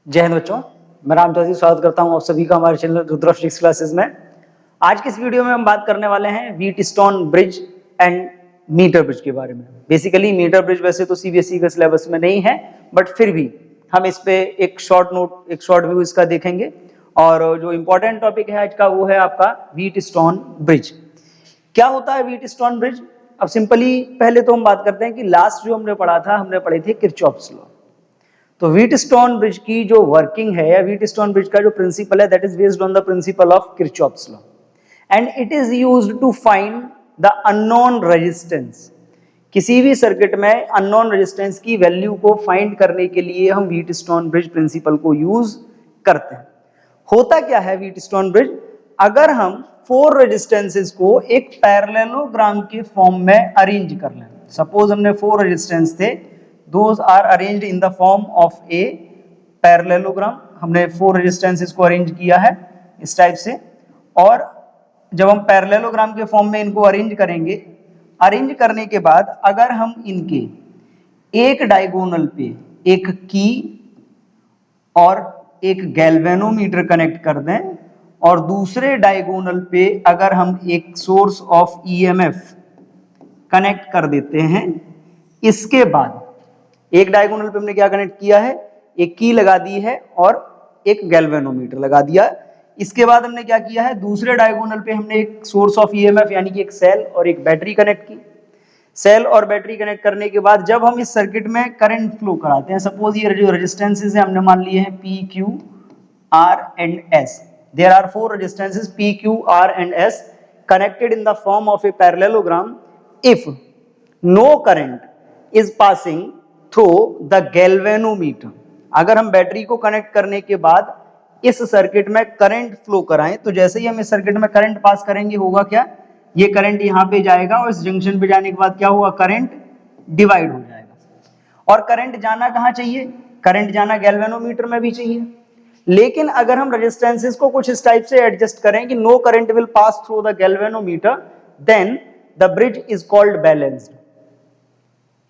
जय हिंद बच्चों, मैं राम चौधरी स्वागत करता हूं आप सभी का हमारे चैनल रुद्राक्ष क्लासेस में। आज की इस वीडियो में हम बात करने वाले हैं Wheatstone bridge and meter bridge के बारे में। बेसिकली मीटर ब्रिज वैसे तो सीबीएसई के सिलेबस में नहीं है, बट फिर भी हम इस पे एक शॉर्ट व्यू इसका देखेंगे। और जो इम्पोर्टेंट टॉपिक है आज का वो है आपका व्हीटस्टोन ब्रिज। क्या होता है व्हीटस्टोन ब्रिज? अब सिंपली पहले तो हम बात करते हैं कि लास्ट जो हमने पढ़ा था, हमने पढ़े थे किरचॉफ्स लॉ। तो व्हीटस्टोन ब्रिज की जो वर्किंग है या व्हीटस्टोन ब्रिज का जो प्रिंसिपल है, that is based on the principle of Kirchhoff's law and it is used to find the unknown resistance. किसी भी सर्किट में अननोन रेजिस्टेंस की वैल्यू को फाइंड करने के लिए हम व्हीटस्टोन ब्रिज प्रिंसिपल को यूज करते हैं। होता क्या है व्हीटस्टोन ब्रिज? अगर हम 4 रेजिस्टेंसेस को एक पैरेललोग्राम के फॉर्म में अरेंज कर लें, सपोज हमने 4 रेजिस्टेंस थे, those are arranged in the form of a parallelogram। हमने 4 रेजिस्टेंसेस को अरेंज किया है इस टाइप से, और जब हम पैरेललोग्राम के फॉर्म में इनको अरेंज करेंगे, अरेंज करने के बाद अगर हम इनके एक डायगोनल पे एक की और एक गैल्वेनोमीटर कनेक्ट कर दें और दूसरे डायगोनल पे अगर हम एक सोर्स ऑफ ईएमएफ कनेक्ट कर देते हैं, इसके बाद एक डायगोनल पे हमने क्या कनेक्ट किया है, एक की लगा दी है और एक गैल्वेनोमीटर लगा दिया। इसके बाद हमने क्या किया है, दूसरे डायगोनल पे हमने एक सोर्स ऑफ ईएमएफ यानी कि एक सेल और एक बैटरी कनेक्ट की। सेल और बैटरी कनेक्ट करने के बाद जब हम इस सर्किट में करंट फ्लो कराते हैं, सपोज ये जो रेजिस्टेंसेस है हमने मान लिए हैं P Q R and S. There are 4 resistances P Q R and S connected in the form of a parallelogram if no current is passing through the galvanometer। अगर हम बैटरी को कनेक्ट करने के बाद इस सर्किट में current flow कराएं, तो जैसे ही हम इस सर्किट में करंट पास करेंगे होगा क्या, ये करंट यहां पे जाएगा और इस जंक्शन पे जाने के बाद क्या होगा, करंट डिवाइड हो जाएगा। और करंट जाना कहां चाहिए, करंट जाना गैल्वेनोमीटर में भी चाहिए। लेकिन अगर हम रेजिस्टेंसेस को कुछ इस टाइप से एडजस्ट करें कि no current will pass through the galvanometer, then the bridge is called balanced.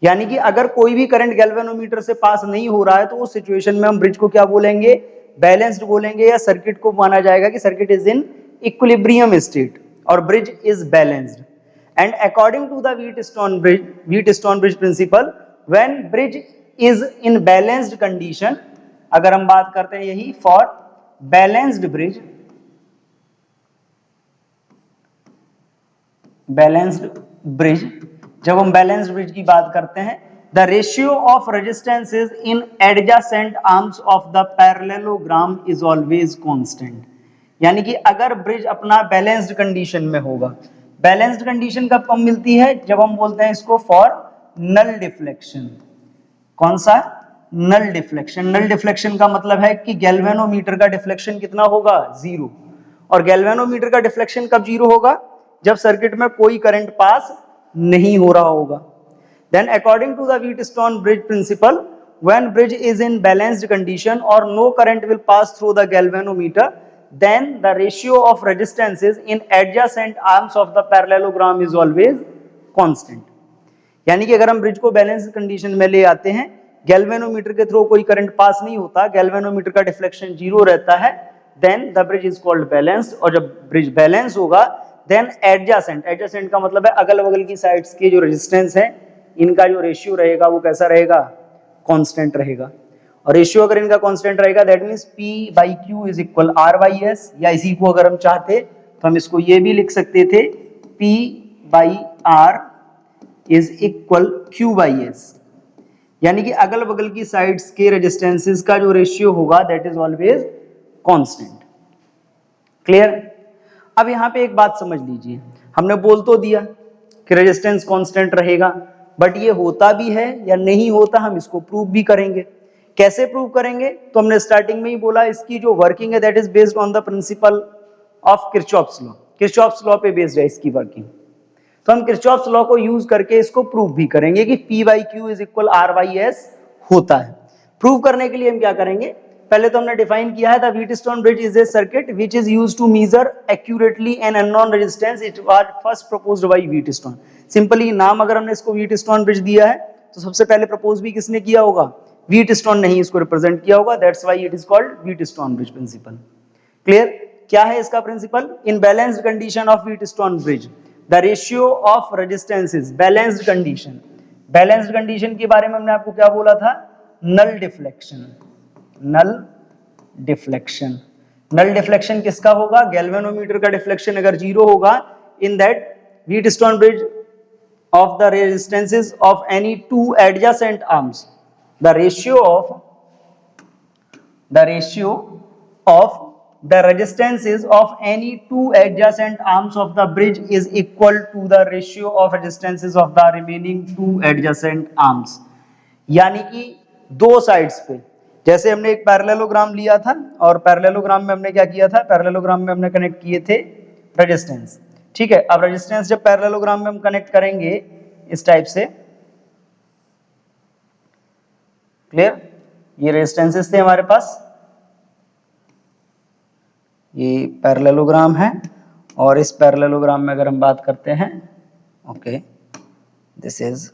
यानी कि अगर कोई भी करंट गैल्वेनोमीटर से पास नहीं हो रहा है तो उस सिचुएशन में हम ब्रिज को क्या बोलेंगे, बैलेंस्ड बोलेंगे, या सर्किट को माना जाएगा कि circuit is in equilibrium state और bridge is balanced. And according to the Wheatstone bridge principle, when bridge is in balanced condition, अगर हम बात करते हैं यही फॉर बैलेंस्ड ब्रिज, जब हम बैलेंस्ड ब्रिज की बात करते हैं, the ratio of resistances in adjacent arms of the parallelogram is always constant. यानी कि अगर ब्रिज अपना बैलेंस्ड कंडीशन में होगा, बैलेंस्ड कंडीशन कब मिलती है, जब हम बोलते हैं इसको फॉर नल डिफ्लेक्शन। कौन सा, नल डिफ्लेक्शन। नल डिफ्लेक्शन का मतलब है कि गैल्वेनोमीटर का डिफ्लेक्शन कितना होगा, 0। और गैल्वेनोमीटर का डिफ्लेक्शन कब 0 होगा, जब सर्किट में कोई करंट पास नहीं हो रहा होगा। Then according to the Wheatstone bridge principle, when bridge is in balanced condition or no current will pass through the galvanometer, then the ratio of resistances in adjacent arms of the parallelogram is always constant। यानी कि अगर हम bridge को balance condition में ले आते हैं, galvanometer के थ्रू कोई करंट पास नहीं होता, गैल्वेनोमीटर का डिफ्लेक्शन 0 रहता है, then the bridge is called balanced. और जब ब्रिज बैलेंस होगा, देन एडजेसेंट का मतलब है अगल बगल की साइड्स के जो रेजिस्टेंस है, इनका जो रेशियो रहेगा वो कैसा रहेगा, कांस्टेंट रहेगा। और रेशियो अगर इनका कांस्टेंट रहेगा, that means P by Q is equal R by S, या इसी को अगर हम चाहते तो हम इसको ये भी लिख सकते थे, P by R is equal Q by S। यानी कि अगल बगल की साइड्स के रेजिस्टेंसेस का जो रेशियो होगा, that is always constant. Clear? अब यहां पे एक बात समझ लीजिए, हमने बोल तो दिया कि रेजिस्टेंस कांस्टेंट रहेगा, बट ये होता भी है या नहीं होता, हम इसको प्रूव भी करेंगे। कैसे प्रूव करेंगे, तो हमने स्टार्टिंग में ही बोला इसकी जो वर्किंग है, that is based on the principle of Kirchhoff's law. Kirchhoff's law पे बेस्ड है इसकी वर्किंग। तो हम किरचॉफ्स लॉ को यूज करके इसको प्रूव भी करेंगे कि P by Q is equal R by S होता है। प्रूव करने के लिए हम क्या करेंगे, पहले तो हमने डिफाइन किया है, the Wheatstone bridge is a circuit which is used to measure accurately an unknown resistance. It was first proposed by Wheatstone. Simply नाम अगर हमने इसको व्हीटस्टोन ब्रिज दिया है, तो सबसे पहले प्रपोज भी किसने किया होगा, व्हीटस्टोन नहीं इसको रिप्रेजेंट किया होगा, that's why it is called Wheatstone bridge principle. Clear? क्या है इसका principle? In balanced condition of Wheatstone bridge the ratio of resistances, balanced condition, balanced condition के बारे में हमने आपको क्या बोला था? Null deflection, null deflection. Null deflection किसका होगा? गैल्वेनोमीटर का डिफ्लेक्शन अगर जीरो होगा, in that Wheatstone bridge of the resistances of any two adjacent arms, the ratio of the resistances of any two adjacent arms of the bridge is equal to the ratio of resistances of the remaining two adjacent arms। यानी कि दो sides पे, जैसे हमने एक parallelogram लिया था और पैरेललोग्राम में हमने क्या किया था? पैरेललोग्राम में हमने कनेक्ट किए थे रेजिस्टेंस, ठीक है। अब रेजिस्टेंस जब पैरेललोग्राम में हम कनेक्ट करेंगे इस टाइप से, क्लियर? ये रेजिस्टेंसेस थे हमारे पास, ये पैरेललोग्राम है और इस पैरेललोग्राम में अगर हम बात करते हैं, ओके दिस इज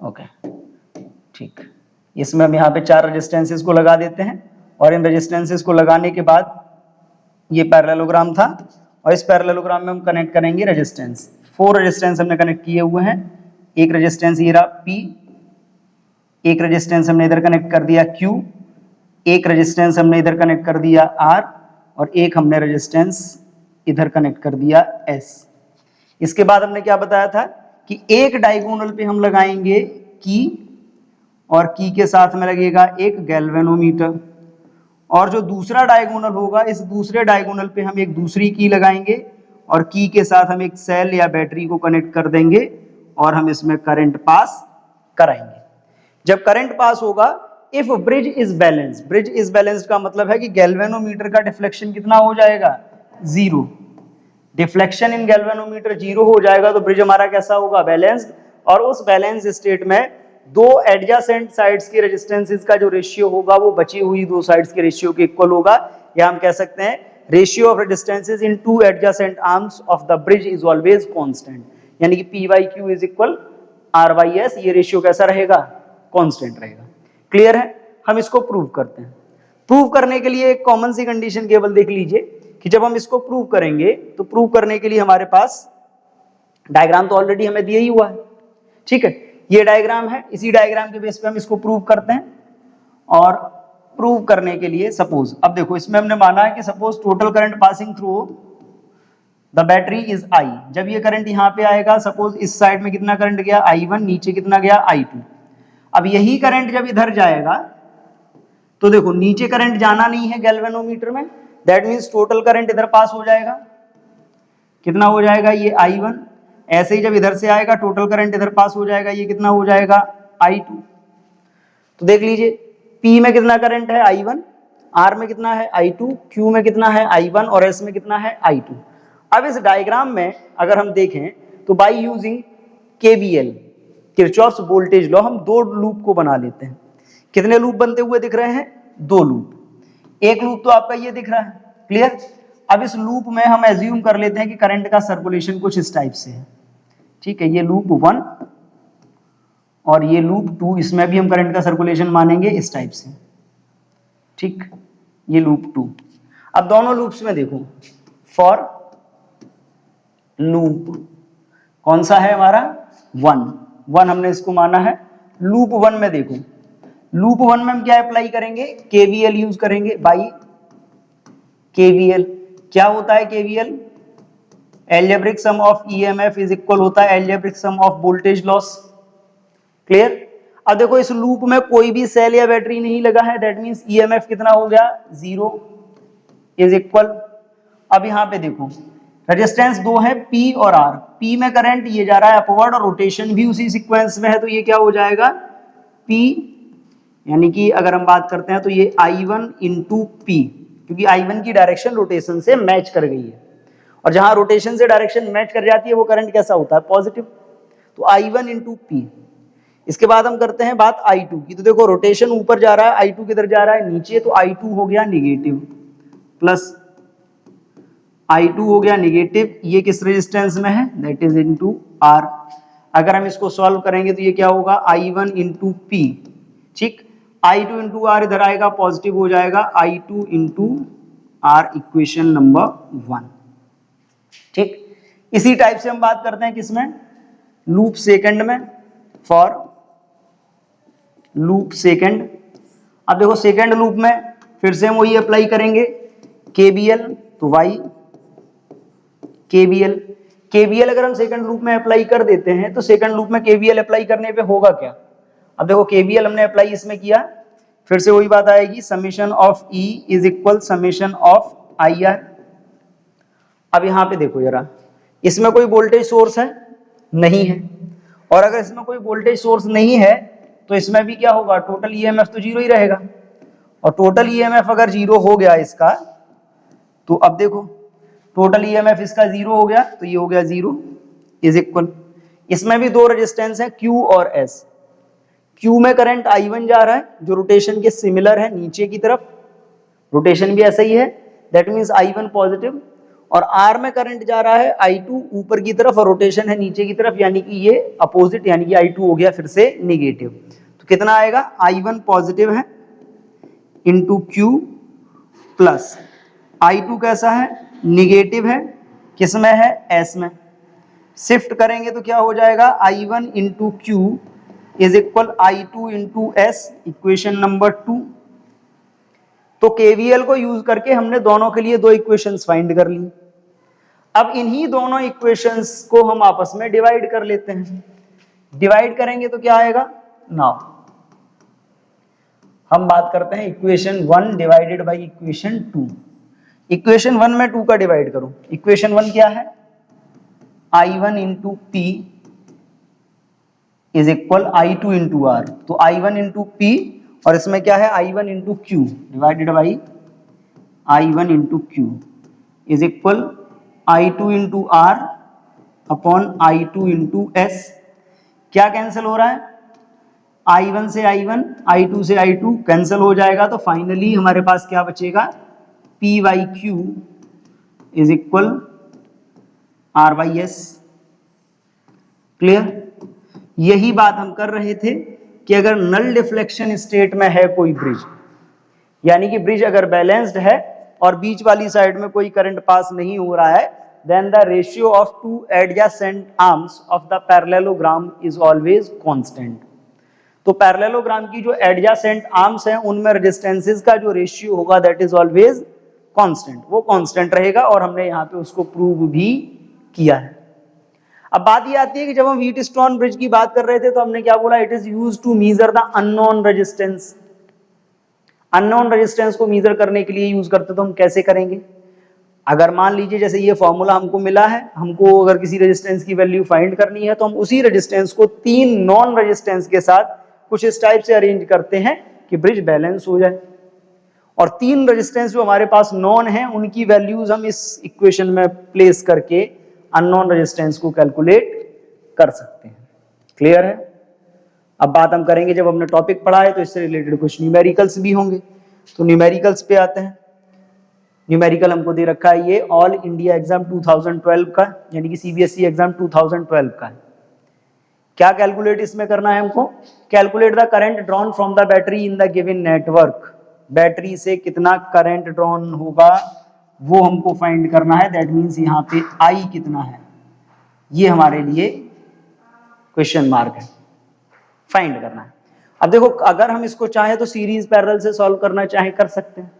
ओके, ठीक, इसमें हम यहाँ पे चार रेजिस्टेंसेस को लगा देते हैं और इन रेजिस्टेंसेस को लगाने के बाद ये पैरेललोग्राम था और इस पैरेललोग्राम में हम कनेक्ट करेंगे रेजिस्टेंस। 4 रेजिस्टेंस हमने कनेक्ट किए हुए हैं, एक रेजिस्टेंस ये रहा P, एक रेजिस्टेंस हमने इधर कनेक्ट कर दिया Q, एक रेजिस्टेंस हमने इधर कनेक्ट कर दिया R और एक हमने रेजिस्टेंस इधर कनेक्ट कर दिया S। इसके बाद हमने क्या बताया था कि एक डायगोनल पे हम लगाएंगे की और की के साथ में लगेगा एक गैल्वेनोमीटर, और जो दूसरा डायगोनल होगा इस दूसरे डायगोनल पे हम एक दूसरी की लगाएंगे और की के साथ हम एक सेल या बैटरी को कनेक्ट कर देंगे और हम इसमें करंट पास कराएंगे। जब करंट पास होगा, if bridge is balanced, bridge is balanced का मतलब है कि गैल्वेनोमीटर का डिफ्लेक्शन कितना हो जाएगा? Zero. Deflection in galvanometer zero हो जाएगा तो ब्रिज हमारा कैसा होगा? बैलेंस्ड। और उस बैलेंस स्टेट में दो एडजेसेंट साइड्स के रेजिस्टेंसेस का जो रेशियो होगा वो बची हुई दो साइड्स के रेशियो के इक्वल होगा, या हम कह सकते हैं ratio of resistances in two adjacent arms of the bridge is always constant, यानी कि P by Q is equal R by S, ये रेशियो कैसा रहेगा? कांस्टेंट रहेगा। क्लियर है? हम इसको प्रूव करते हैं। प्रूव करने के लिए एक कॉमन सी कंडीशन केवल देख लीजिए कि जब हम इसको प्रूव करेंगे तो प्रूव करने के लिए हमारे पास डायग्राम तो ऑलरेडी हमें दिया ही हुआ है, ठीक है, ये डायग्राम है, इसी डायग्राम के बेस पे हम इसको प्रूव करते हैं। और प्रूव करने के लिए सपोज, अब देखो इसमें हमने माना है कि suppose total current passing through the battery is I। जब ये करंट यहाँ पे आएगा, सपोज इस साइड में कितना करंट गया? I1, नीचे कितना गया? I2। अब यही करंट जब इधर जाएगा तो देखो नीचे करंट जाना नहीं है गैल्वेनोमीटर में, दैट मीन्स टोटल करंट इधर पास हो जाएगा। कितना हो जाएगा? ये I1। ऐसे ही जब इधर से आएगा टोटल करंट इधर पास हो जाएगा, ये कितना हो जाएगा? I2। तो देख लीजिए P में कितना करंट है? I1, R में कितना है? I2, Q में कितना है? I1 और S में कितना है? I2। अब इस डायग्राम में अगर हम देखें तो by using KVL, Kirchhoff's voltage law, हम दो लूप को बना लेते हैं। कितने लूप बनते हुए दिख रहे हैं? दो लूप। एक लूप तो आपका ये दिख रहा है, क्लियर? अब इस लूप में हम एज्यूम कर लेते हैं कि करंट का सर्कुलेशन कुछ इस टाइप से है, ठीक है, ये लूप 1 और ये लूप 2, इसमें भी हम करंट का सर्कुलेशन मानेंगे इस टाइप से, ठीक, ये लूप 2। अब दोनों लूप्स में देखो, फॉर लूप कौन सा है हमारा? 1 हमने इसको माना है। लूप 1 में देखो, लूप 1 में हम क्या अप्लाई करेंगे? KVL यूज करेंगे, बाई KVL। क्या होता है KVL? Algebraic sum of EMF is equal होता है algebraic sum of voltage loss. Clear? अब देखो इस लूप में कोई भी सेल या बैटरी नहीं लगा है, दैट मींस EMF कितना हो गया? 0 इज इक्वल। अब यहां पे देखो रेजिस्टेंस दो है P और R। P में करंट ये जा रहा है अपवर्ड और रोटेशन भी उसी सीक्वेंस में है, तो ये क्या हो जाएगा? P, यानी कि अगर हम बात करते हैं तो ये I1 इंटू P, क्योंकि I1 की डायरेक्शन रोटेशन से मैच कर गई है और जहां रोटेशन से डायरेक्शन मैच कर जाती है वो करंट कैसा होता है? पॉजिटिव। तो I1 इंटू P। इसके बाद हम करते हैं बात I2 की, तो देखो रोटेशन ऊपर जा रहा है, I2 किधर जा रहा है? नीचे, तो I2 हो गया निगेटिव, प्लस I2 हो गया निगेटिव, ये किस रेजिस्टेंस में है? That is into R। अगर हम इसको सॉल्व करेंगे तो ये क्या होगा? I1 इंटू P ठीक। I2 इंटू आर इधर आएगा, पॉजिटिव हो जाएगा, I2 into R equation number 1। ठीक। इसी टाइप से हम बात करते हैं किसमें, लूप सेकंड में, फॉर लूप सेकंड। अब देखो सेकंड लूप में फिर से हम वही अप्लाई करेंगे, केबीएल, तो वाई केबीएल। केबीएल अगर हम सेकंड लूप में अप्लाई कर देते हैं तो सेकंड लूप में केबीएल अप्लाई करने पे होगा क्या। अब देखो केबीएल हमने अप्लाई इसमें किया, फिर से वही बात आएगी, summation of E is equal summation of I R. अब यहां पे देखो जरा, इसमें कोई वोल्टेज सोर्स है नहीं है, और अगर इसमें कोई वोल्टेज सोर्स नहीं है तो इसमें भी क्या होगा, टोटल ईएमएफ तो जीरो ही रहेगा। और टोटल ईएमएफ अगर जीरो हो गया इसका, तो अब देखो टोटल ईएमएफ इसका जीरो हो गया, तो ये हो गया जीरो इज इक्वल, इसमें भी दो रेजिस्टेंस है Q और S। Q में करंट I1 जा रहा है जो रोटेशन के सिमिलर है नीचे की तरफ, रोटेशन भी ऐसा ही है, दैट मींस I1 पॉजिटिव, और R में करंट जा रहा है I2 ऊपर की तरफ और रोटेशन है नीचे की तरफ, यानी कि ये अपोजिट, यानी कि I2 हो गया फिर से नेगेटिव। तो कितना आएगा, I1 पॉजिटिव है इंटू Q प्लस I2 कैसा है, नेगेटिव है, किसमें है, S में। शिफ्ट करेंगे तो क्या हो जाएगा, I1 into Q is equal I2 into S, equation number 2। तो केवीएल को यूज करके हमने दोनों के लिए दो इक्वेशंस फाइंड कर ली। अब इन्हीं दोनों इक्वेशंस को हम आपस में डिवाइड कर लेते हैं। डिवाइड करेंगे तो क्या आएगा, नाउ हम बात करते हैं equation 1 divided by equation 2। Equation 1 में 2 का डिवाइड करो, इक्वेशन 1 क्या है, I1 into P is equal I2 into R. तो I1 इंटू पी और इसमें क्या है, I1 into Q divided by I1 into Q is equal I2 into R upon I2 into S. क्या कैंसिल हो रहा है, I1 से I1, I2 से I2 कैंसिल हो जाएगा, तो फाइनली हमारे पास क्या बचेगा, P by Q is equal R by S. Clear. यही बात हम कर रहे थे कि अगर नल डिफ्लेक्शन स्टेट में है कोई ब्रिज, यानी कि ब्रिज अगर बैलेंस्ड है और बीच वाली साइड में कोई करंट पास नहीं हो रहा है, then the ratio of two adjacent arms of the parallelogram is always constant। तो पैरेललोग्राम की जो एडजेसेंट आर्म्स हैं उनमें रेजिस्टेंसेस का जो रेशियो होगा दैट इज ऑलवेज कांस्टेंट, वो कांस्टेंट रहेगा, और हमने यहाँ पे उसको प्रूव भी किया है। अब बात ये आती है कि जब हम व्हीटस्टोन ब्रिज की बात कर रहे थे तो हमने क्या बोला, it is used to measure the unknown resistance. Unknown resistance को मेजर करने के लिए यूज करते तो हम कैसे करेंगे, अगर मान लीजिए जैसे ये फॉर्मूला हमको मिला है, हमको अगर किसी रेजिस्टेंस की वैल्यू फाइंड करनी है तो हम उसी रेजिस्टेंस को तीन नॉन रेजिस्टेंस के साथ कुछ इस टाइप से अरेंज करते हैं कि ब्रिज बैलेंस हो जाए, और तीन रेजिस्टेंस जो हमारे पास नॉन है उनकी वैल्यूज हम इस इक्वेशन में प्लेस करके अननोन रेजिस्टेंस को कैलकुलेट कर सकते हैं। क्लियर है। अब बात हम करेंगे, जब हमने टॉपिक पढ़ा है तो इससे रिलेटेड कुछ न्यूमेरिकल्स भी होंगे, तो न्यूमेरिकल्स पे आते हैं। न्यूमेरिकल हमको दे रखा है ये ऑल इंडिया एग्जाम 2012 का, यानी कि सीबीएसई एग्जाम 2012 का है। क्या कैलकुलेट इसमें करना है हमको, calculate the current drawn from the battery in the given network. Battery से कितना करंट ड्रॉन होगा वो हमको फाइंड करना है, दैट मींस यहाँ पे आई कितना है, ये हमारे लिए क्वेश्चन मार्क है, फाइंड करना है। अब देखो अगर हम इसको चाहे तो सीरीज पैरेलल से सॉल्व करना चाहे कर सकते हैं,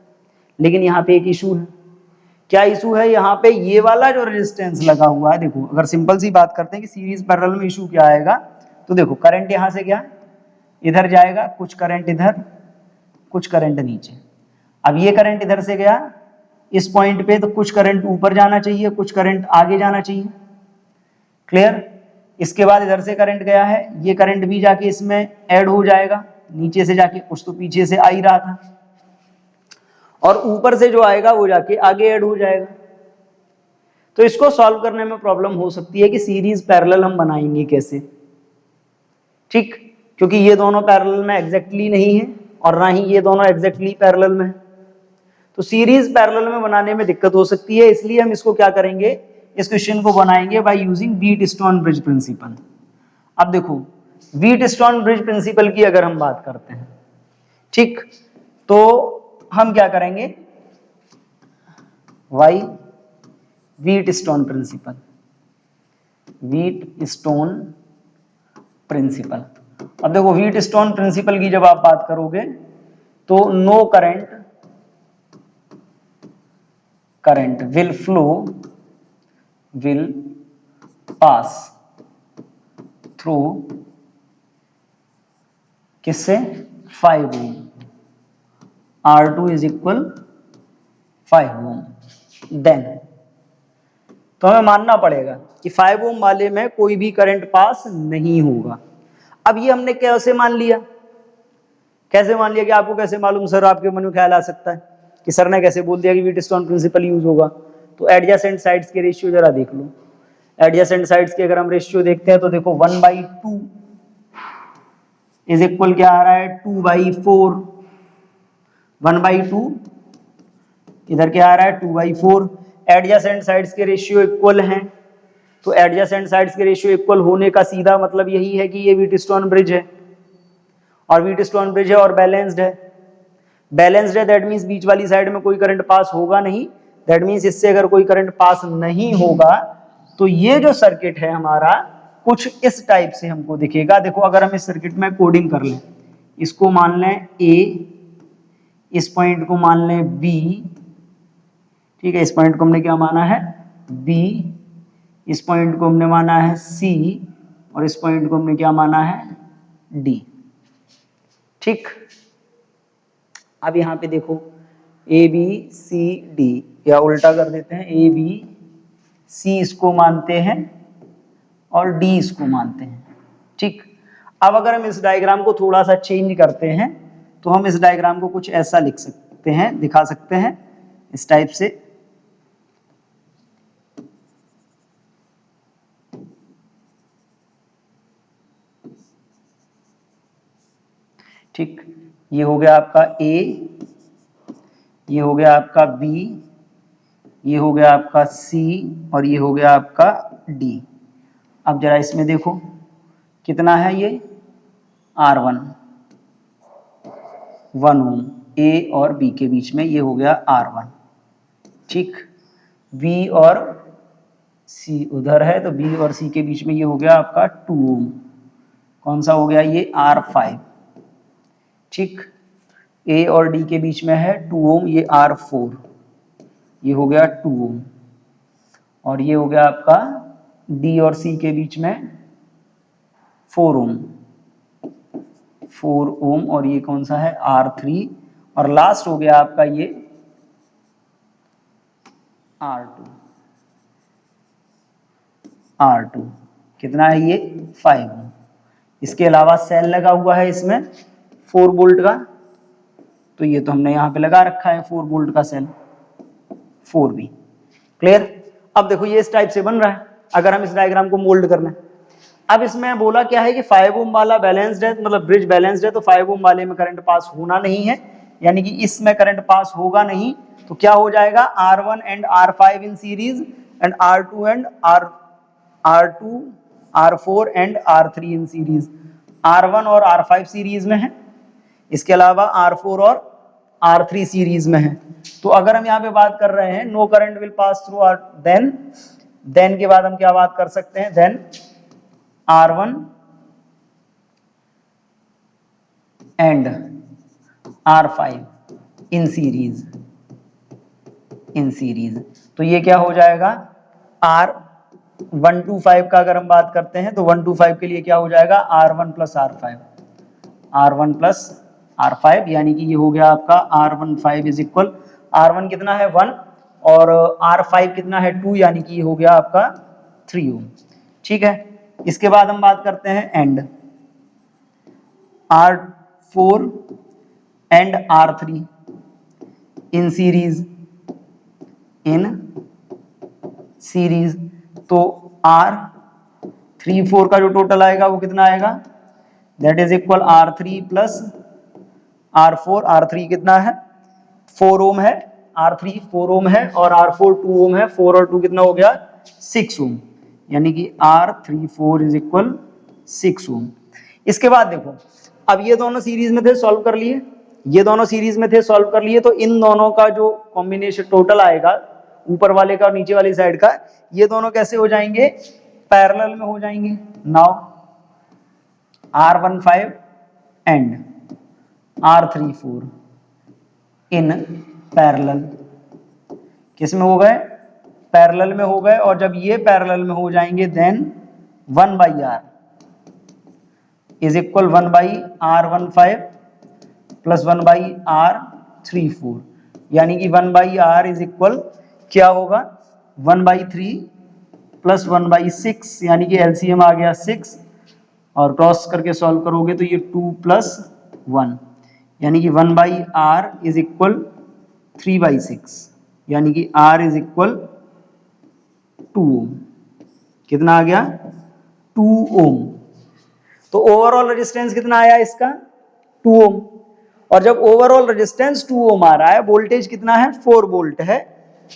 लेकिन यहाँ पे एक इशू है। क्या इशू है, यहाँ पे ये वाला जो रेजिस्टेंस लगा हुआ है, देखो अगर सिंपल सी बात करते हैं कि सीरीज पैरेलल में इशू क्या आएगा, तो देखो करंट यहाँ से क्या इधर जाएगा, कुछ करंट इधर, कुछ करंट नीचे। अब ये करंट इधर से गया इस पॉइंट पे, तो कुछ करंट ऊपर जाना चाहिए, कुछ करंट आगे जाना चाहिए। क्लियर। इसके बाद इधर से करंट गया है, ये करंट भी जाके इसमें ऐड हो जाएगा, नीचे से जाके, कुछ तो पीछे से आ ही रहा था, और ऊपर से जो आएगा वो जाके आगे ऐड हो जाएगा। तो इसको सॉल्व करने में प्रॉब्लम हो सकती है कि सीरीज पैरेलल हम बनाएंगे कैसे, ठीक, क्योंकि ये दोनों पैरेलल में एग्जैक्टली नहीं है और ना ही ये दोनों एग्जैक्टली पैरेलल में है, तो सीरीज पैरेलल में बनाने में दिक्कत हो सकती है। इसलिए हम इसको क्या करेंगे, इस क्वेश्चन को बनाएंगे by using Wheatstone bridge principle. अब देखो व्हीटस्टोन ब्रिज प्रिंसिपल की अगर हम बात करते हैं ठीक, तो हम क्या करेंगे, by Wheatstone principle, Wheatstone principle. अब देखो व्हीटस्टोन प्रिंसिपल की जब आप बात करोगे तो no current will pass through किससे, 5 ohm, R2 is equal 5 ohm. Then तो हमें मानना पड़ेगा कि 5 ओम वाले में कोई भी करंट पास नहीं होगा। अब ये हमने कैसे मान लिया, कि आपको कैसे मालूम सर, आपके मन में ख्याल आ सकता है कि सर ने कैसे बोल दिया कि व्हीटस्टोन प्रिंसिपल यूज होगा। तो एडजेसेंट साइड्स के रेशियो जरा देख लो। एडजेसेंट साइड्स के अगर हम रेशियो देखते हैं तो देखो 1/2 इज इक्वल क्या आ रहा है, 2/4। 1/2 इधर क्या आ रहा है, 2/4। एडजेसेंट साइड्स के रेशियो इक्वल हैं, तो एडजेसेंट साइड्स के रेशियो इक्वल होने का सीधा मतलब यही है कि ये व्हीटस्टोन ब्रिज है, और व्हीटस्टोन ब्रिज है और बैलेंस्ड है। बैलेंस्ड है दैट मीन्स बीच वाली साइड में कोई करंट पास होगा नहीं, दैट मीन्स इससे अगर कोई करंट पास नहीं होगा तो ये जो सर्किट है हमारा कुछ इस टाइप से हमको दिखेगा। देखो अगर हम इस सर्किट में कोडिंग कर लें, इसको मान लें ए, इस पॉइंट को मान लें बी, ठीक है, इस पॉइंट को हमने क्या माना है, बी, इस पॉइंट को हमने माना है सी, और इस पॉइंट को हमने क्या माना है, डी। ठीक, अब यहां पे देखो ए बी सी डी, या उल्टा कर देते हैं, ए बी सी इसको मानते हैं और डी इसको मानते हैं। ठीक, अब अगर हम इस डायग्राम को थोड़ा सा चेंज करते हैं तो हम इस डायग्राम को कुछ ऐसा लिख सकते हैं, दिखा सकते हैं इस टाइप से। ठीक, ये हो गया आपका ए, ये हो गया आपका बी, ये हो गया आपका सी, और ये हो गया आपका डी। अब जरा इसमें देखो कितना है ये, R1, 1 ओम, ए और बी के बीच में ये हो गया R1। ठीक, बी और सी उधर है तो बी और सी के बीच में ये हो गया आपका 2 ओम, कौन सा हो गया ये, R5। ठीक, ए और डी के बीच में है 2 ओम, ये R4, ये हो गया 2 ओम, और ये हो गया आपका डी और सी के बीच में 4 ओम, 4 ओम, और ये कौन सा है, R3, और लास्ट हो गया आपका ये R2 कितना है ये, 5 ओम। इसके अलावा सेल लगा हुआ है इसमें 4 वोल्ट का, तो ये तो हमने यहाँ पे लगा रखा है 4 वोल्ट का सेल, 4B। क्लियर। अब देखो ये इस टाइप से बन रहा है अगर हम इस डायग्राम को मोल्ड करना है। अब इसमें बोला क्या है कि 5 ओम वाला बैलेंस्ड है, मतलब ब्रिज बैलेंस्ड है, तो 5 ओम वाले में करंट पास होना नहीं है, यानी कि इसमें करंट पास होगा नहीं। तो क्या हो जाएगा, R1 and R5 in series, and R2 and R2, R4 and R3 in series. R1 और R5 सीरीज में है, इसके अलावा R4 और R3 सीरीज में है। तो अगर हम यहाँ पे बात कर रहे हैं no current will pass through R, then के बाद हम क्या बात कर सकते हैं, then R1 and R5 in series. तो ये क्या हो जाएगा, R125 का अगर हम बात करते हैं तो 125 के लिए क्या हो जाएगा, R1 प्लस R5, यानी कि ये हो गया आपका R15 इज इक्वल, R1 कितना है 1 और R5 कितना है 2, यानी कि ये हो गया आपका 3 ओम। ठीक है, इसके बाद हम बात करते हैं and R4 and R3 in series. तो R34 का जो टोटल आएगा वो कितना आएगा, that is equal R3 plus R4। R3 कितना है, 4 ओम है, R3 4 ओम है, और R4 2 ओम है, 4 और 2 कितना हो गया 6 ओम, यानी कि R34 इज इक्वल 6 ओम। इसके बाद देखो अब ये दोनों सीरीज में थे, सॉल्व कर लिए। ये दोनों सीरीज में थे, सॉल्व कर लिए, तो इन दोनों का जो कॉम्बिनेशन टोटल आएगा ऊपर वाले का और नीचे वाली साइड का, ये दोनों कैसे हो जाएंगे, पैरेलल में हो जाएंगे। Now R15 and R34 in parallel, किस में हो गए, पैरेलल में हो गए। और जब ये पैरेलल में हो जाएंगे then 1/r is equal 1/r15 plus 1/r34, यानी कि 1/r इज इक्वल क्या होगा, 1/3 प्लस 1/6, यानी कि एलसीएम आ गया 6, और क्रॉस करके सॉल्व करोगे तो ये 2 + 1, यानी कि 1/r इज इक्वल 3/6, यानी कि r इज इक्वल 2 ओम। कितना आ गया, 2 ओम। तो ओवरऑल रेजिस्टेंस कितना आया इसका, 2 ओम। और जब ओवरऑल रेजिस्टेंस 2 ओम आ रहा है, वोल्टेज कितना है, 4 वोल्ट है।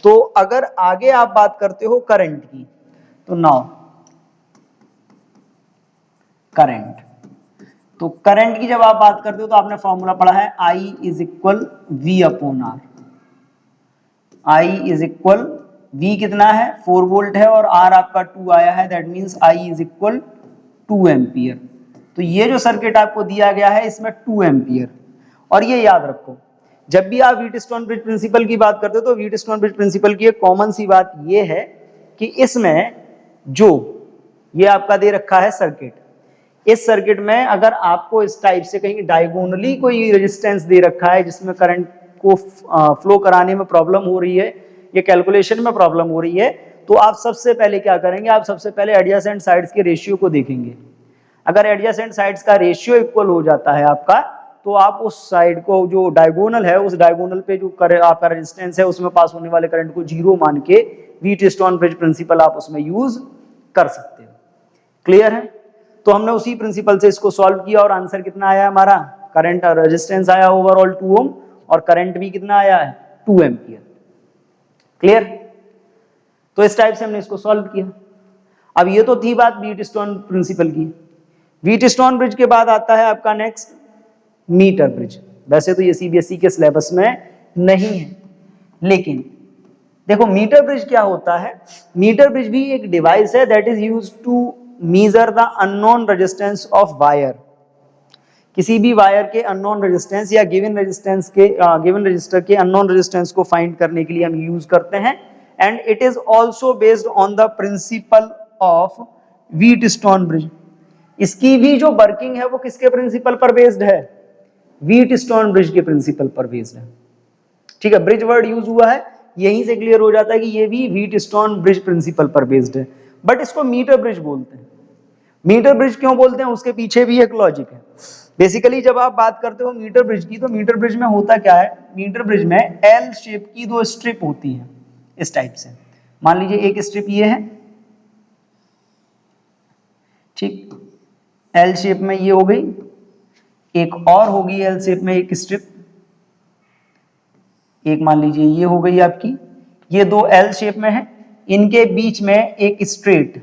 तो अगर आगे आप बात करते हो करंट की, तो नाउ करंट, तो करंट की जब आप बात करते हो तो आपने फॉर्मूला पढ़ा है I is equal V/R। I is equal V कितना है, 4 वोल्ट है, और R आपका 2 आया है, that means I is equal 2 ampere. तो ये जो सर्किट आपको दिया गया है इसमें 2 एम्पियर। और ये याद रखो, जब भी आप व्हीटस्टोन ब्रिज प्रिंसिपल की बात करते हो तो व्हीटस्टोन ब्रिज प्रिंसिपल की एक कॉमन सी बात ये है कि इसमें जो ये आपका दे रखा है सर्किट, इस सर्किट में अगर आपको इस टाइप से कहीं डायगोनली कोई रेजिस्टेंस दे रखा है जिसमें करंट को फ्लो कराने में प्रॉब्लम हो रही है, ये कैलकुलेशन में प्रॉब्लम हो रही है, तो आप सबसे पहले क्या करेंगे, आप सबसे पहले एडजेसेंट साइड्स के रेशियो को देखेंगे। अगर एडजेसेंट साइड्स का रेशियो इक्वल हो जाता है आपका, तो आप उस साइड को जो डायगोनल है, उस डायगोनल पे जो आपका रेजिस्टेंस है उसमें पास होने वाले करंट को 0 मान के व्हीटस्टोन ब्रिज प्रिंसिपल आप उसमें यूज कर सकते हो। क्लियर है? तो हमने उसी प्रिंसिपल से इसको सॉल्व किया और आंसर कितना आया हमारा, करंट रेजिस्टेंस आया ओवरऑल 2 ओम और करंट भी कितना आया है, 2 एम्पियर। क्लियर? तो इस टाइप से हमने इसको सॉल्व किया। अब ये तो थी बात व्हीटस्टोन प्रिंसिपल की। व्हीटस्टोन ब्रिज के बाद आता है आपका नेक्स्ट मीटर ब्रिज। वैसे तो ये सीबीएसई के सिलेबस में नहीं है, लेकिन देखो मीटर ब्रिज क्या होता है। मीटर ब्रिज भी एक डिवाइस है that is used to measure the unknown resistance of wire. किसी भी वायर के अननोन रेजिस्टेंस या गिवन रेजिस्टेंस के गिवन रजिस्टर के अननोन रेजिस्टेंस को फाइंड करने के लिए हम यूज करते हैं। And it is also based on the principle of Wheatstone bridge. इसकी भी जो वर्किंग है वो किसके प्रिंसिपल पर बेस्ड है, व्हीटस्टोन ब्रिज के प्रिंसिपल पर बेस्ड है। ठीक है, ब्रिज वर्ड यूज हुआ है, यहीं से क्लियर हो जाता है कि ये भी व्हीटस्टोन ब्रिज प्रिंसिपल पर बेस्ड है, बट इसको मीटर ब्रिज बोलते हैं। मीटर ब्रिज क्यों बोलते हैं, उसके पीछे भी एक लॉजिक है। बेसिकली जब आप बात करते हो मीटर ब्रिज की, तो मीटर ब्रिज में होता क्या है, मीटर ब्रिज में एल शेप की 2 स्ट्रिप होती है इस टाइप से। मान लीजिए एक स्ट्रिप ये है, ठीक, एल शेप में ये हो गई, एक और होगी एल शेप में एक स्ट्रिप, एक मान लीजिए ये हो गई आपकी, ये 2 एल शेप में है, इनके बीच में एक स्ट्रेट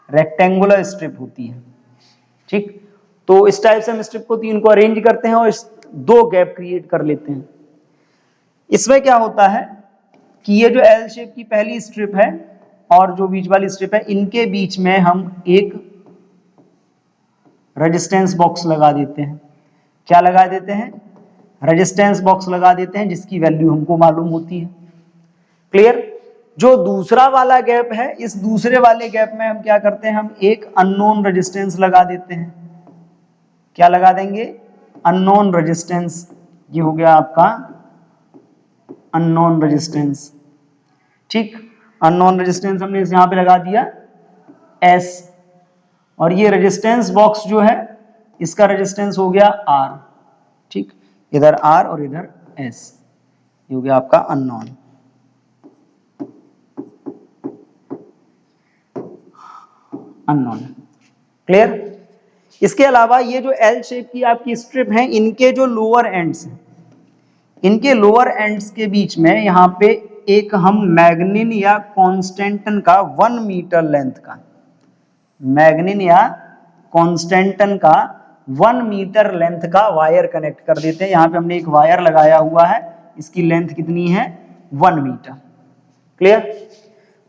रेक्टेंगुलर स्ट्रिप होती है। ठीक, तो इस टाइप से हम स्ट्रिप को 3 को अरेंज करते हैं और 2 गैप क्रिएट कर लेते हैं। इसमें क्या होता है कि ये जो एल शेप की पहली स्ट्रिप है और जो बीच वाली स्ट्रिप है, इनके बीच में हम एक रेजिस्टेंस बॉक्स लगा देते हैं। क्या लगा देते हैं, रेजिस्टेंस बॉक्स लगा देते हैं, जिसकी वैल्यू हमको मालूम होती है। क्लियर? जो दूसरा वाला गैप है, इस दूसरे वाले गैप में हम क्या करते हैं, हम एक अननोन रेजिस्टेंस लगा देते हैं। क्या लगा देंगे, अननोन रेजिस्टेंस। ये हो गया आपका अननोन रेजिस्टेंस। ठीक, अननोन रेजिस्टेंस हमने यहां पे लगा दिया S, और ये रेजिस्टेंस बॉक्स जो है इसका रेजिस्टेंस हो गया R। ठीक, इधर R और इधर S, ये हो गया आपका अननोन। Unknown, clear? इसके अलावा ये जो एल शेप की आपकी स्ट्रिप है, इनके जो लोअर एंड्स हैं, इनके लोअर एंड्स के बीच में यहाँ पे एक हम मैग्निन या कॉन्स्टेंटन का 1 मीटर लेंथ का, मैग्निन या कॉन्स्टेंटन का 1 मीटर लेंथ का वायर कनेक्ट कर देते हैं। यहाँ पे हमने एक वायर लगाया हुआ है, इसकी लेंथ कितनी है 1 मीटर। क्लियर?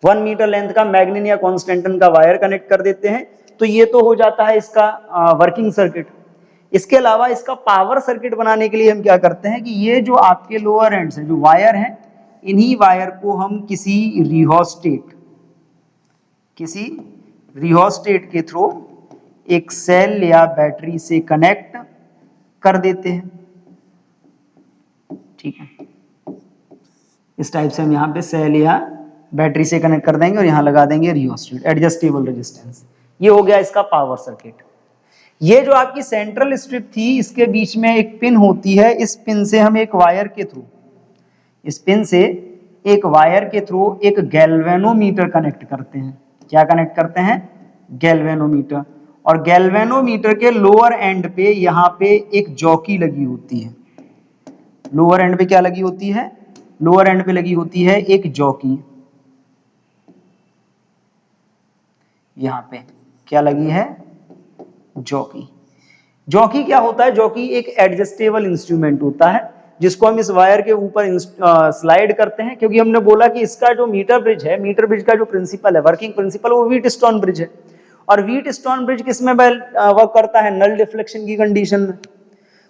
1 मीटर लेंथ का मैग्नीन या कॉन्स्टेंटन का वायर कनेक्ट कर देते हैं। तो ये तो हो जाता है इसका वर्किंग सर्किट। इसके अलावा इसका पावर सर्किट बनाने के लिए हम क्या करते हैं कि ये जो आपके लोअर एंड से जो वायर हैं, इन्हीं वायर को हम किसी रिहोस्टेट के थ्रू एक सेल या बैटरी से कनेक्ट कर देते हैं। ठीक है, इस टाइप से हम यहाँ पे सेल या बैटरी से कनेक्ट कर देंगे और यहाँ लगा देंगे रिहोस्टेट, एडजस्टेबल रेजिस्टेंस। ये हो गया इसका पावर सर्किट। ये जो आपकी सेंट्रल स्ट्रिप थी, इसके बीच में एक पिन होती है। इस पिन से हम एक वायर के थ्रू एक गैल्वेनोमीटर कनेक्ट करते हैं। क्या कनेक्ट करते हैं? गैल्वेनोमीटर। और गैल्वेनोमीटर के लोअर एंड पे यहाँ पे एक जॉकी लगी होती है। लोअर एंड पे क्या लगी होती है? लोअर एंड पे लगी होती है एक जॉकी। यहाँ पे क्या लगी है? जॉकी। जॉकी क्या होता है? जॉकी एक एडजस्टेबल इंस्ट्रूमेंट होता है जिसको हम इस वायर के ऊपर स्लाइड करते हैं, क्योंकि हमने बोला कि इसका जो मीटर ब्रिज है, मीटर ब्रिज का जो प्रिंसिपल है, वर्किंग प्रिंसिपल, वो व्हीटस्टोन ब्रिज है। और व्हीटस्टोन ब्रिज किसमें वर्क करता है? नल डिफ्लेक्शन की कंडीशन में।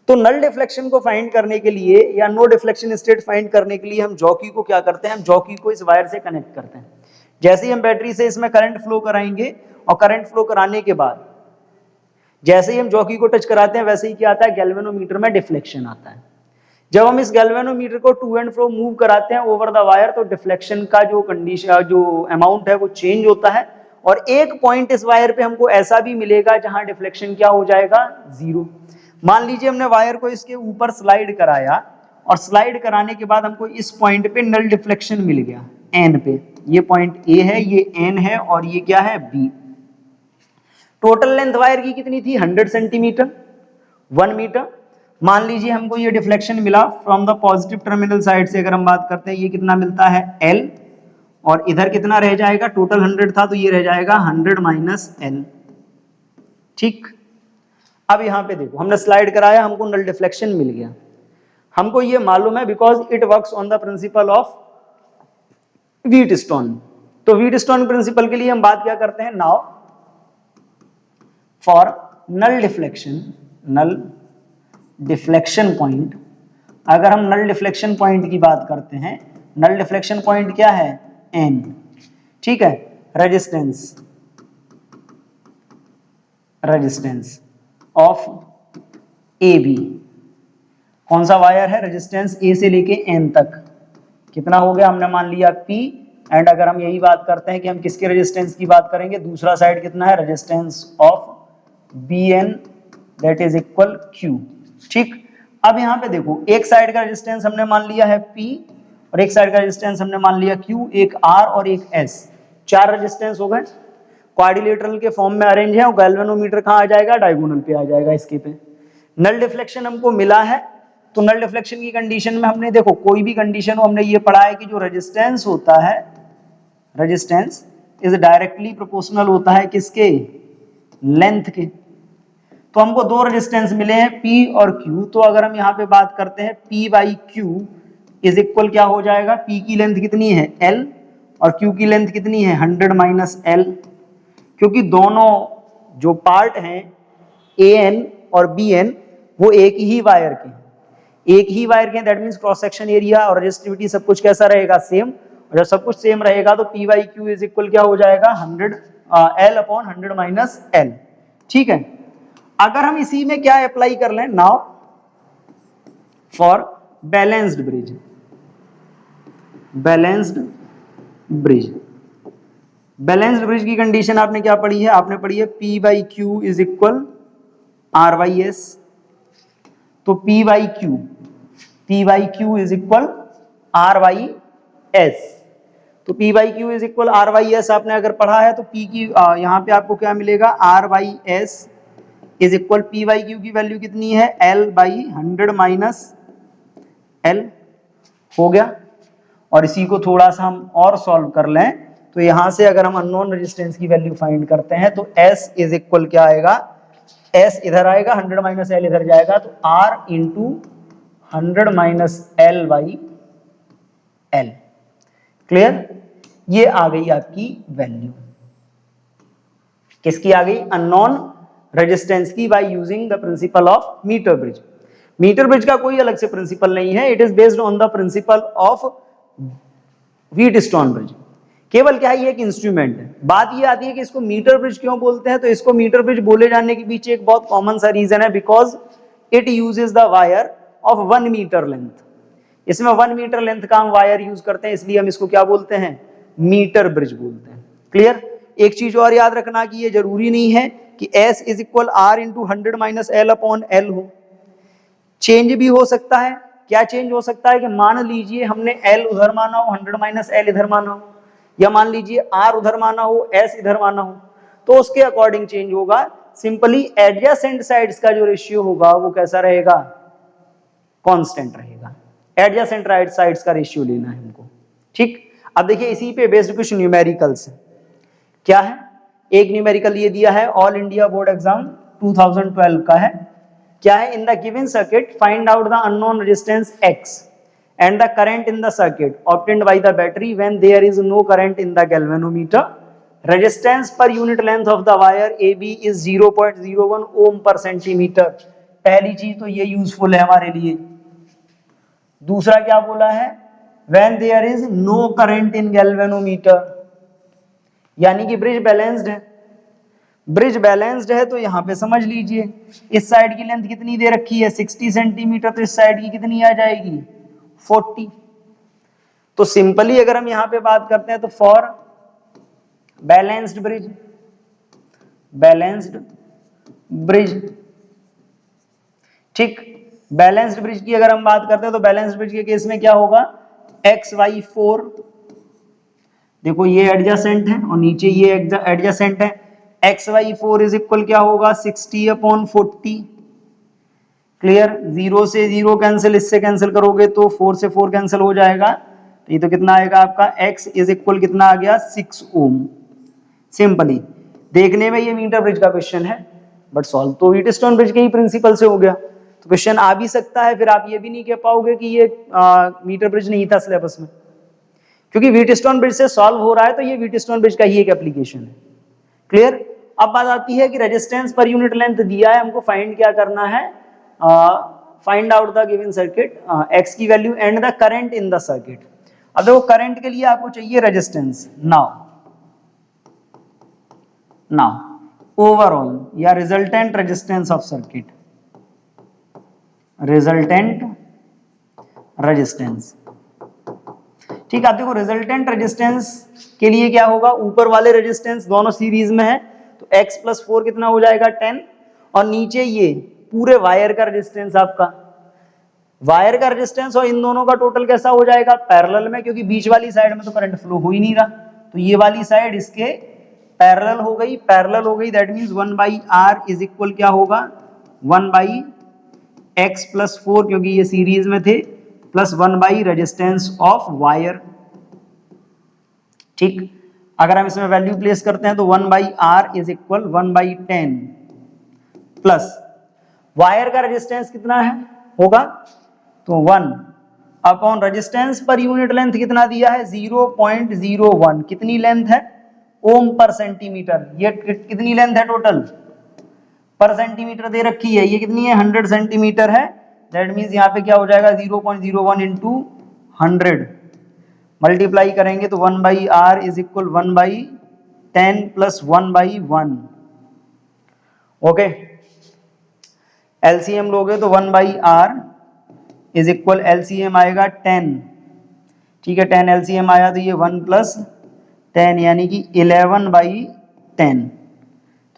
तो नल डिफ्लेक्शन को फाइंड करने के लिए या नो डिफ्लेक्शन स्टेट फाइंड करने के लिए हम जॉकी को क्या करते हैं? हम जॉकी को इस वायर से कनेक्ट करते हैं। जैसे ही हम बैटरी से इसमें करंट फ्लो कराएंगे और करंट फ्लो कराने के बाद जैसे ही हम जॉकी को टच कराते हैं, वैसे ही क्या आता है? गैल्वेनोमीटर में डिफ्लेक्शन आता है। जब हम इस गैल्वेनोमीटर को टू एंड फ्रो मूव कराते हैं ओवर द वायर, तो डिफ्लेक्शन का जो कंडीशन, जो अमाउंट है, वो चेंज होता है। और एक पॉइंट इस वायर पे हमको ऐसा भी मिलेगा जहां डिफ्लेक्शन क्या हो जाएगा? 0। मान लीजिए हमने वायर को इसके ऊपर स्लाइड कराया और स्लाइड कराने के बाद हमको इस पॉइंट पे नल डिफ्लेक्शन मिल गया एन पे। ये पॉइंट ए है, ये एन है और ये क्या है? बी। टोटल लेंथ वायर की कितनी थी? 100 सेंटीमीटर, 1 मीटर। मान लीजिए हमको ये डिफ्लेक्शन मिला from the positive terminal side से। अगर हम बात करते हैं, ये कितना मिलता है? L। और इधर कितना रह जाएगा? टोटल 100 था तो ये रह जाएगा 100 माइनस L। ठीक। अब यहां पे देखो, हमने स्लाइड कराया, हमको नल डिफ्लेक्शन मिल गया। हमको ये मालूम है because it works on the principle of Wheatstone. तो व्हीटस्टोन प्रिंसिपल के लिए हम बात क्या करते हैं? Now for null deflection point, अगर हम नल डिफ्लेक्शन पॉइंट की बात करते हैं, नल डिफ्लेक्शन पॉइंट क्या है? N। ठीक है। Resistance of AB। कौन सा वायर है? रेजिस्टेंस A से लेके N तक कितना हो गया? हमने मान लिया P। एंड अगर हम यही बात करते हैं कि हम किसके रेजिस्टेंस की बात करेंगे, दूसरा साइड कितना है? Resistance of BN, that is equal Q। ठीक। अब यहाँ पे देखो, एक साइड का रेजिस्टेंस हमने मान लिया है P और एक साइड का रेजिस्टेंस हमने मान लिया Q, एक R और एक S। 4 रेजिस्टेंस हो गए, क्वाड्रिलेटरल के फॉर्म में अरेंज है। और गैल्वेनोमीटर कहाँ आ जाएगा? डायगोनल पे आ जाएगा इसके पे। नल डिफ्लेक्शन हमको मिला है, तो नल डिफ्लेक्शन की कंडीशन में हमने देखो, कोई भी कंडीशन हो, हमने ये पढ़ा है कि जो रेजिस्टेंस होता है, रेजिस्टेंस इज डायरेक्टली प्रोपोर्शनल होता है किसके? लेंथ के। तो हमको 2 रेजिस्टेंस मिले हैं, P और Q। तो अगर हम यहाँ पे बात करते हैं, P by Q is equal क्या हो जाएगा? P की लेंथ कितनी है? L और Q की लेंथ कितनी है? 100 माइनस L। क्योंकि दोनों जो पार्ट हैं AN और BN वो एक ही वायर के हैं, that means cross section area और रेजिस्टिविटी सब कुछ कैसा रहेगा? सेम। और जब सब कुछ सेम रहेगा तो P by Q is equal क्या हो जाएगा? 100 L अपॉन 100 माइनस L। ठीक है। अगर हम इसी में क्या अप्लाई कर लें, नाउ फॉर बैलेंस्ड ब्रिज की कंडीशन आपने क्या पढ़ी है? आपने पढ़ी है P by Q is equal R by S। तो P by Q is equal R by S। तो P by Q is equal R by S आपने अगर पढ़ा है तो P की यहाँ पे आपको क्या मिलेगा? R by S is equal P by Q की वैल्यू कितनी है? L by 100 minus L। हो गया। और इसी को थोड़ा सा हम और सॉल्व कर लें तो यहां से अगर हम अननोन रेजिस्टेंस की वैल्यू फाइंड करते हैं तो S इज इक्वल क्या आएगा? एस इधर आएगा, 100 माइनस एल इधर जाएगा, तो R into 100 minus L by L. Clear? ये आ गई आपकी वैल्यू, किसकी आ गई? अननोन रेजिस्टेंस की, by using the principle of meter bridge. Meter bridge का कोई अलग से प्रिंसिपल नहीं है, it is based on the principle of Wheatstone bridge. केवल क्या है, ये एक इंस्ट्रूमेंट है। बात ये आती है कि इसको मीटर ब्रिज क्यों बोलते हैं, तो इसको मीटर ब्रिज बोले जाने के पीछे एक बहुत कॉमन सा रीजन है, because it uses the wire of 1 meter length. इसमें 1 मीटर लेंथ का हम वायर यूज करते हैं, इसलिए हम इसको क्या बोलते हैं? मीटर ब्रिज बोलते हैं। क्लियर? एक चीज और याद रखना कि ये जरूरी नहीं है कि S is equal R into 100 minus L upon L हो, चेंज भी हो सकता है। क्या चेंज हो सकता है कि मान लीजिए हमने L उधर माना हो, 100 माइनस एल इधर माना हो, या मान लीजिए R उधर माना हो, S इधर माना हो, तो उसके अकॉर्डिंग चेंज होगा। सिंपली एडजेसेंट साइड्स का जो रेशियो होगा वो कैसा रहेगा? कांस्टेंट रहेगा। एडजेसेंट राइट साइड्स का रेशियो लेना है हमको। ठीक, अब देखिए इसी पे बेस्ड कुछ न्यूमेरिकल्स है। क्या है? एक न्यूमेरिकल ये दिया है, ऑल इंडिया बोर्ड एग्जाम 2012 का है। क्या है? In the given circuit find out the unknown resistance X and the current in the circuit obtained by the battery when there is no current in the galvanometer. Resistance per unit length of the wire AB is 0.01 ohm per centimeter. पहली चीज तो ये useful है हमारे लिए। दूसरा क्या बोला है? When there is no current in galvanometer, यानी कि ब्रिज बैलेंस्ड है। ब्रिज बैलेंस्ड है तो यहां पे समझ लीजिए इस साइड की लेंथ कितनी दे रखी है? 60 सेंटीमीटर, तो इस साइड की कितनी आ जाएगी? 40। तो सिंपली अगर हम यहां पे बात करते हैं तो for balanced bridge, balanced bridge, ठीक, बैलेंस्ड ब्रिज की अगर हम बात करते हैं तो बैलेंस्ड ब्रिज के केस में क्या होगा? XY4, देखो ये एडजेसेंट है और नीचे ये एडजेसेंट है। XY4 इज इक्वल क्या होगा? 60 अपॉन 40। क्लियर? 0 से 0 कैंसिल, इससे कैंसिल करोगे तो 4 से 4 कैंसिल हो जाएगा, तो ये तो कितना आएगा आपका? X इज इक्वल कितना आ गया? 6 ओम। सिंपली देखने में ये मीटर ब्रिज का क्वेश्चन है, बट सॉल्व तो व्हीटस्टोन ब्रिज के ही प्रिंसिपल से हो गया। तो क्वेश्चन आ भी सकता है, फिर आप ये भी नहीं कह पाओगे कि ये मीटर ब्रिज नहीं था सिलेबस में, क्योंकि व्हीटस्टोन ब्रिज से सॉल्व हो रहा है, तो ये व्हीटस्टोन ब्रिज का ही एक एप्लीकेशन है। क्लियर? अब बात आती है कि रेजिस्टेंस पर यूनिट लेंथ दिया है, हमको फाइंड क्या करना है? Find out the given circuit X की value and the current in the circuit. अब देखो करंट के लिए आपको चाहिए रेजिस्टेंस। नाउ ओवरऑल या resultant resistance of circuit, resultant resistance. ठीक है, आप देखो रिजल्टेंट रेजिस्टेंस के लिए क्या होगा? ऊपर वाले रेजिस्टेंस दोनों सीरीज में है, तो x प्लस 4 कितना हो जाएगा? 10, और नीचे ये पूरे वायर का रेजिस्टेंस, आपका वायर का रेजिस्टेंस और इन दोनों का टोटल कैसा हो जाएगा? पैरेलल में, क्योंकि बीच वाली साइड में तो करंट फ्लो हो ही नहीं रहा, तो ये वाली साइड इसके पैरेलल हो गई। पैरेलल हो गई that means 1/r is equal क्या होगा? 1/x प्लस 4, क्योंकि ये सीरीज में थे, प्लस 1 रेजिस्टेंस ऑफ वायर। ठीक, अगर हम इसमें वैल्यू प्लेस करते हैं तो 1/r is equal 1/10 plus wire का रेजिस्टेंस कितना है होगा? तो 1 upon resistance per unit length कितना दिया है? 0.01। कितनी लेंथ है? ओम पर सेंटीमीटर। ये कितनी लेंथ है टोटल? पर सेंटीमीटर दे रखी है, ये कितनी है? 100 सेंटीमीटर है। दैट मींस यहाँ पे क्या हो जाएगा? 0.01 इंटू 100 मल्टीप्लाई करेंगे तो 1/r is equal 1/10 plus 1/1। Okay, LCM लोगे तो 1/r इज इक्वल, एलसीएम आएगा 10। ठीक है, 10 एलसीएम आया तो ये 1 प्लस 10 यानी कि 11/10।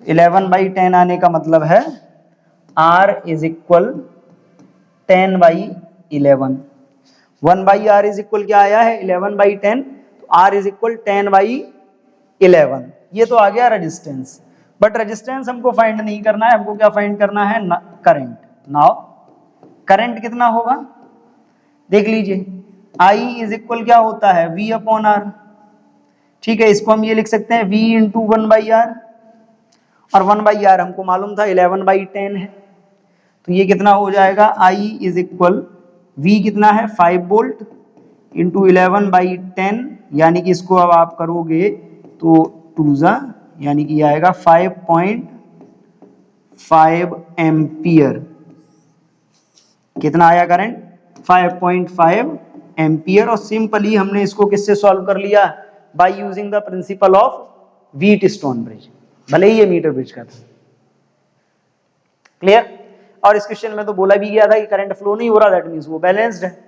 तो 11/10 आने का मतलब है r is equal 10/11। 1/r is equal क्या आया है? 11/10, तो r इज इक्वल 10/11। ये तो आ गया रेजिस्टेंस, बट रेजिस्टेंस हमको फाइंड नहीं करना है, हमको क्या फाइंड करना है? करंट। नाउ करंट कितना होगा देख लीजिए, I इज इक्वल क्या होता है? V upon R। ठीक है, इसको हम ये लिख सकते हैं V इंटू 1/r, और 1/r हमको मालूम था 11/10 है, तो ये कितना हो जाएगा I इज इक्वल V कितना है 5 वोल्ट इंटू 11/10, यानी कि इसको अब आप करोगे तो 2 यानी कि आएगा 5.5 एम्पियर। कितना आया करंट 5.5 एम्पियर। और सिंपली हमने इसको किससे सॉल्व कर लिया, bye using the principle of Wheatstone bridge, भले ही ये मीटर ब्रिज का था। क्लियर। और इस क्वेश्चन में तो बोला भी गया था कि करंट फ्लो नहीं हो रहा, दैट मींस वो बैलेंस्ड है।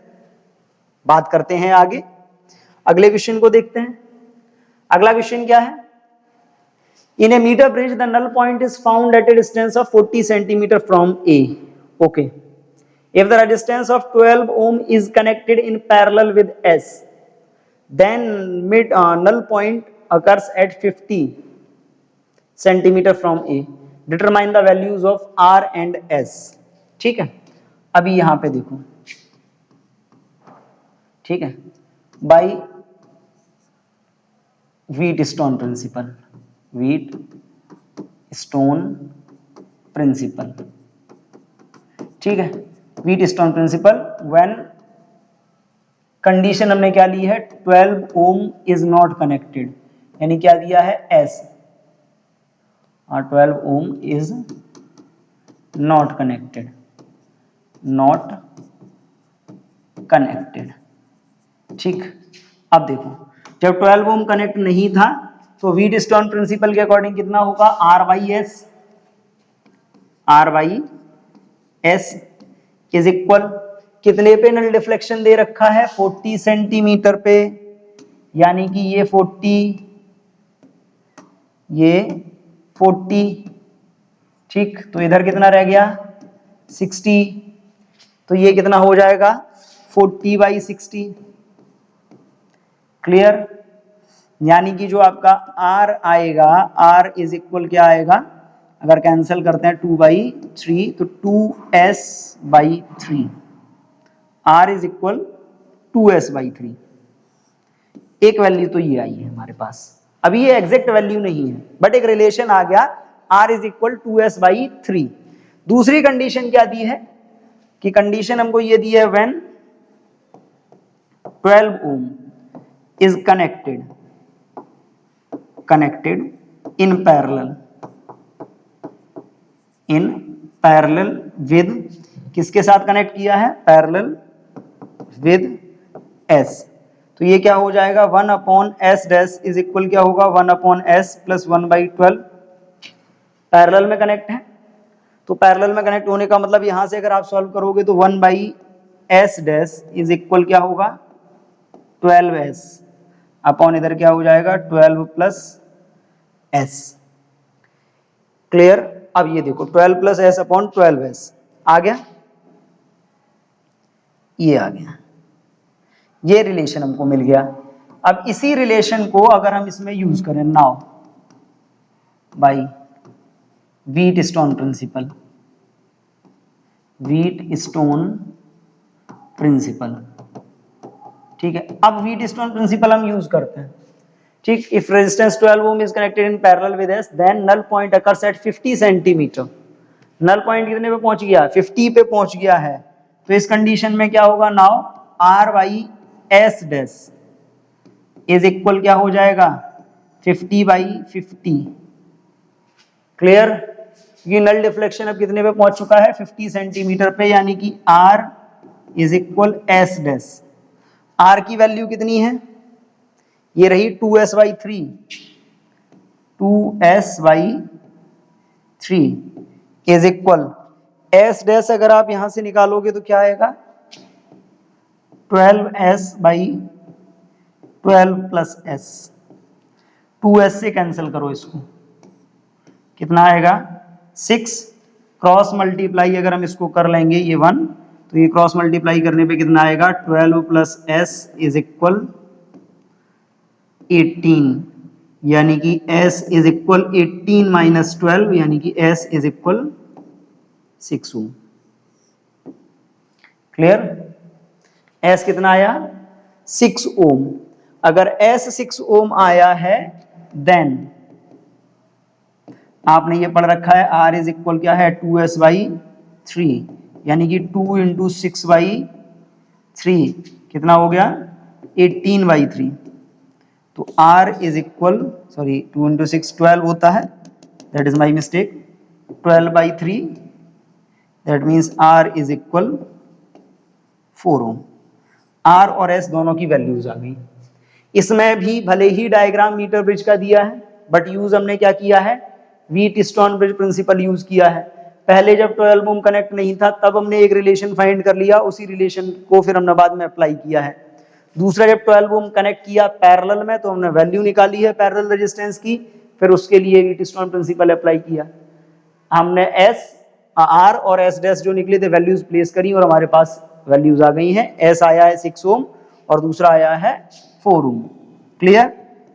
बात करते हैं आगे, अगले क्वेश्चन को देखते हैं। अगला क्वेश्चन क्या है, in a metre bridge the null point is found at a distance of 40 centimetre from A. Okay, if the resistance of 12 ohm is connected in parallel with S, then null point occurs at 50 centimeter from A. Determine the values of R and S. ठीक है, अभी यहां पे देखो, ठीक है, by Wheatstone principle, Wheatstone principle, ठीक है, व्हीटस्टोन प्रिंसिपल व्हेन कंडीशन हमने क्या ली है 12 ओम इज नॉट कनेक्टेड, यानी क्या दिया है S, और 12 ohm is not connected, not connected. ठीक, अब देखो जब 12 ओम कनेक्ट नहीं था तो व्हीटस्टोन प्रिंसिपल के अकॉर्डिंग कितना होगा R by S is equal कितने पे नल डिफ्लेक्शन दे रखा है 40 सेंटीमीटर पे, यानी कि ये 40, ये 40, ठीक, तो इधर कितना रह गया 60, तो ये कितना हो जाएगा 40/60। क्लियर, यानी कि जो आपका R आएगा, R इज इक्वल क्या आएगा, अगर कैंसिल करते हैं 2/3 तो 2S/3, R is equal 2S/3। एक वैल्यू तो ये आई है हमारे पास, अभी ये एग्जैक्ट वैल्यू नहीं है बट एक रिलेशन आ गया, R इज इक्वल 2S/3। दूसरी कंडीशन क्या दी है कि कंडीशन हमको ये दी है when 12 ohm is connected in parallel with, किसके साथ कनेक्ट किया है पैरेलल विद S, तो ये क्या हो जाएगा 1/S डैश इज इक्वल क्या होगा 1/S प्लस 1/12। पैरेलल में कनेक्ट है, तो पैरेलल में कनेक्ट होने का मतलब यहां से अगर आप सॉल्व करोगे तो 1/S डैश इज इक्वल क्या होगा 12S अपॉन इधर क्या हो जाएगा 12 प्लस S। क्लियर, अब ये देखो 12 प्लस S अपॉन 12S आ गया, ये आ गया, ये रिलेशन हमको मिल गया। अब इसी रिलेशन को अगर हम इसमें यूज करें नाउ बाय व्हीटस्टोन प्रिंसिपल, ठीक है, अब व्हीटस्टोन प्रिंसिपल हम यूज करते हैं। ठीक, if resistance 12 ohm is connected in parallel with S then null point occurs at 50 centimetre. Null point कितने पे पहुंच गया 50 पे पहुंच गया है, तो इस कंडीशन में क्या होगा now R/S dash is equal क्या हो जाएगा 50/50। क्लियर, ये नल डिफ्लेक्शन अब कितने पे पहुंच चुका है 50 सेंटीमीटर पे, यानी कि R is equal S dash, R की वैल्यू कितनी है, ये रही 2S/3, 2S/3 is equal S dash अगर आप यहां से निकालोगे तो क्या आएगा 12S/12 प्लस S, 2S से कैंसिल करो इसको, कितना आएगा 6, क्रॉस मल्टीप्लाई अगर हम इसको कर लेंगे ये 1, तो ये क्रॉस मल्टीप्लाई करने पे कितना आएगा 12 प्लस S इज इक्वल 18, यानी कि S इज इक्वल 18 माइनस 12, यानी कि S is equal 6 ohm. Clear, S कितना आया 6 ओम। अगर S 6 ओम आया है देन आपने ये पढ़ रखा है R इज इक्वल क्या है 2s/3, यानी कि 2 इंटू 6/3 कितना हो गया 18/3। तो R इज इक्वल 2 इंटू 6 12 होता है, that is my mistake, 12/3, that means R is equal 4 ohm. R और S दोनों की वैल्यूज आ गई। इसमें भी भले ही डायग्राम मीटर ब्रिज का दिया है, बट यूज हमने क्या किया है, व्हीटस्टोन ब्रिज प्रिंसिपल यूज किया है। पहले जब 12 ओम कनेक्ट नहीं था तब हमने एक रिलेशन फाइंड कर लिया, उसी रिलेशन को फिर हमने बाद में अप्लाई किया है। दूसरा, जब 12 ओम कनेक्ट किया पैरेलल में तो हमने वैल्यू निकाली है पैरेलल रेजिस्टेंस की, फिर उसके लिए व्हीटस्टोन प्रिंसिपल अप्लाई किया। हमने आर और एस डैश जो निकले थे वैल्यूज प्लेस करी और हमारे पास वैल्यूज आ गई हैं। एस आया है 6 ओम और दूसरा आया है 4 ओम। क्लियर?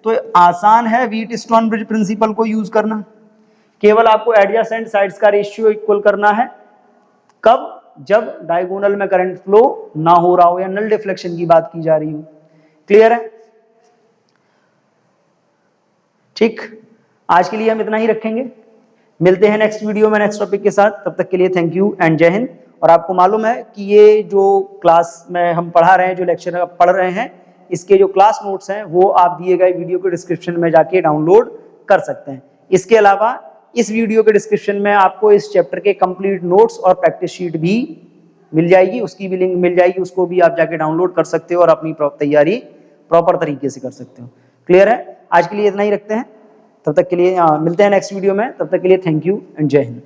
तो आसान है व्हीटस्टोन ब्रिज प्रिंसिपल को यूज करना। केवल आपको एडजेसेंट साइड्स का रेशियो इक्वल करना है। कब? जब डायगोनल में करंट फ्लो ना हो रहा हो या नल डिफ्लेक्शन की बात की जा रही हो। क्लियर है? ठीक, आज के लिए हम इतना ही रखेंगे। मिलते हैं नेक्स्ट वीडियो में नेक्स्ट टॉपिक के साथ। तब तक के लिए थैंक यू एंड जय हिंद। और आपको मालूम है कि ये जो क्लास में हम पढ़ा रहे हैं, जो लेक्चर पढ़ रहे हैं, इसके जो क्लास नोट्स हैं वो आप दिए गए वीडियो के डिस्क्रिप्शन में जाके डाउनलोड कर सकते हैं। इसके अलावा इस वीडियो के डिस्क्रिप्शन में आपको इस चैप्टर के कंप्लीट नोट्स और प्रैक्टिस शीट भी मिल जाएगी, उसकी भी लिंक मिल जाएगी, उसको भी आप जाके डाउनलोड कर सकते हो और अपनी तैयारी प्रॉपर तरीके से कर सकते हो। क्लियर है? आज के लिए इतना ही रखते हैं। तब तक के लिए मिलते हैं नेक्स्ट वीडियो में। तब तक के लिए थैंक यू एंड जय हिंद।